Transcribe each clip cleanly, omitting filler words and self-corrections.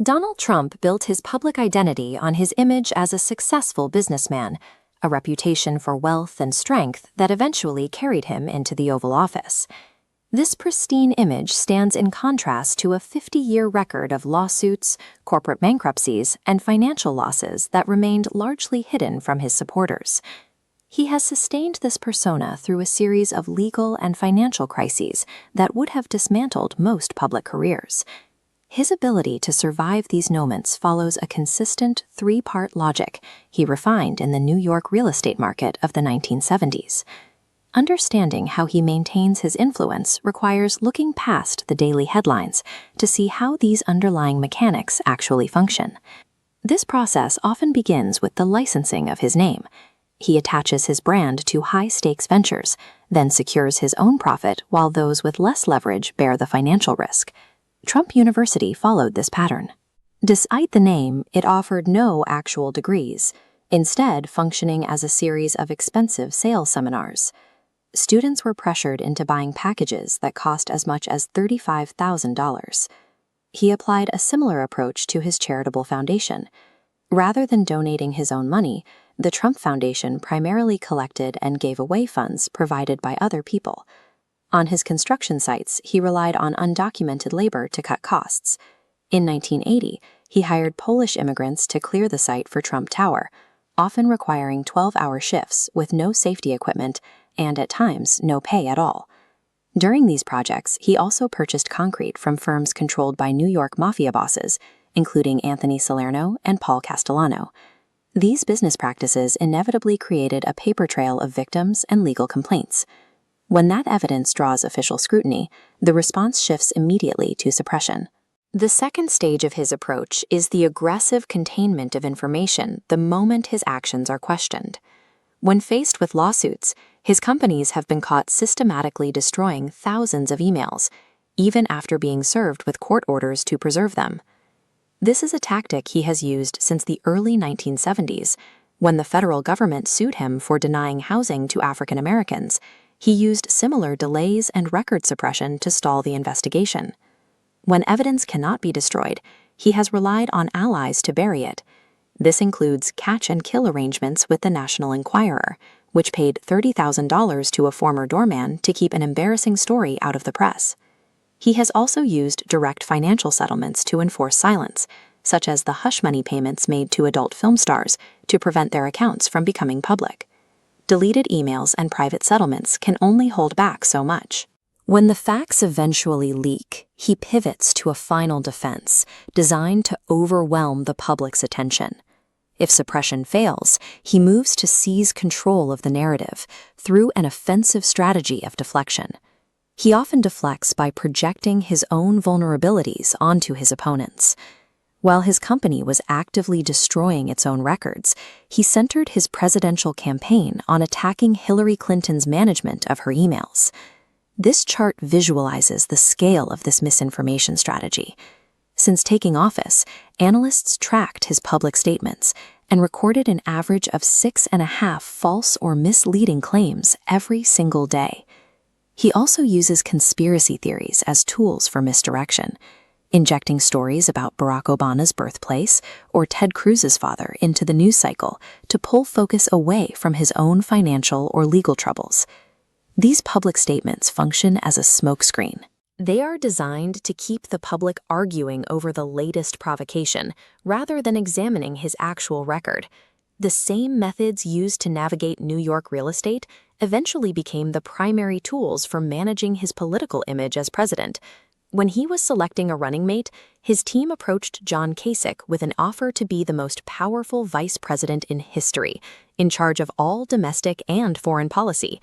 Donald Trump built his public identity on his image as a successful businessman, a reputation for wealth and strength that eventually carried him into the Oval Office. This pristine image stands in contrast to a 50-year record of lawsuits, corporate bankruptcies, and financial losses that remained largely hidden from his supporters. He has sustained this persona through a series of legal and financial crises that would have dismantled most public careers. His ability to survive these moments follows a consistent three-part logic he refined in the New York real estate market of the 1970s. Understanding how he maintains his influence requires looking past the daily headlines to see how these underlying mechanics actually function. This process often begins with the licensing of his name. He attaches his brand to high-stakes ventures, then secures his own profit while those with less leverage bear the financial risk. Trump University followed this pattern. Despite the name, it offered no actual degrees, instead functioning as a series of expensive sales seminars. Students were pressured into buying packages that cost as much as $35,000. He applied a similar approach to his charitable foundation. Rather than donating his own money, the Trump Foundation primarily collected and gave away funds provided by other people. On his construction sites, he relied on undocumented labor to cut costs. In 1980, he hired Polish immigrants to clear the site for Trump Tower, often requiring 12-hour shifts with no safety equipment and, at times, no pay at all. During these projects, he also purchased concrete from firms controlled by New York mafia bosses, including Anthony Salerno and Paul Castellano. These business practices inevitably created a paper trail of victims and legal complaints. When that evidence draws official scrutiny, the response shifts immediately to suppression. The second stage of his approach is the aggressive containment of information the moment his actions are questioned. When faced with lawsuits, his companies have been caught systematically destroying thousands of emails, even after being served with court orders to preserve them. This is a tactic he has used since the early 1970s, when the federal government sued him for denying housing to African Americans. He used similar delays and record suppression to stall the investigation. When evidence cannot be destroyed, he has relied on allies to bury it. This includes catch-and-kill arrangements with the National Enquirer, which paid $30,000 to a former doorman to keep an embarrassing story out of the press. He has also used direct financial settlements to enforce silence, such as the hush money payments made to adult film stars to prevent their accounts from becoming public. Deleted emails and private settlements can only hold back so much. When the facts eventually leak, he pivots to a final defense designed to overwhelm the public's attention. If suppression fails, he moves to seize control of the narrative through an offensive strategy of deflection. He often deflects by projecting his own vulnerabilities onto his opponents. While his company was actively destroying its own records, he centered his presidential campaign on attacking Hillary Clinton's management of her emails. This chart visualizes the scale of this misinformation strategy. Since taking office, analysts tracked his public statements and recorded an average of 6.5 false or misleading claims every single day. He also uses conspiracy theories as tools for misdirection, injecting stories about Barack Obama's birthplace or Ted Cruz's father into the news cycle to pull focus away from his own financial or legal troubles. These public statements function as a smokescreen. They are designed to keep the public arguing over the latest provocation rather than examining his actual record. The same methods used to navigate New York real estate eventually became the primary tools for managing his political image as president. When he was selecting a running mate, his team approached John Kasich with an offer to be the most powerful vice president in history, in charge of all domestic and foreign policy.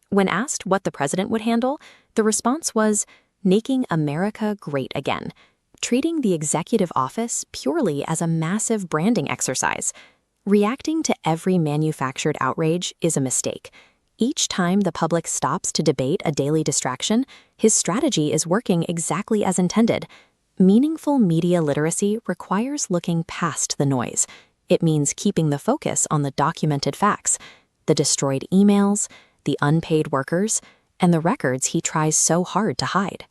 When asked what the president would handle, the response was, "Making America great again," treating the executive office purely as a massive branding exercise. Reacting to every manufactured outrage is a mistake. Each time the public stops to debate a daily distraction, his strategy is working exactly as intended. Meaningful media literacy requires looking past the noise. It means keeping the focus on the documented facts, the destroyed emails, the unpaid workers, and the records he tries so hard to hide.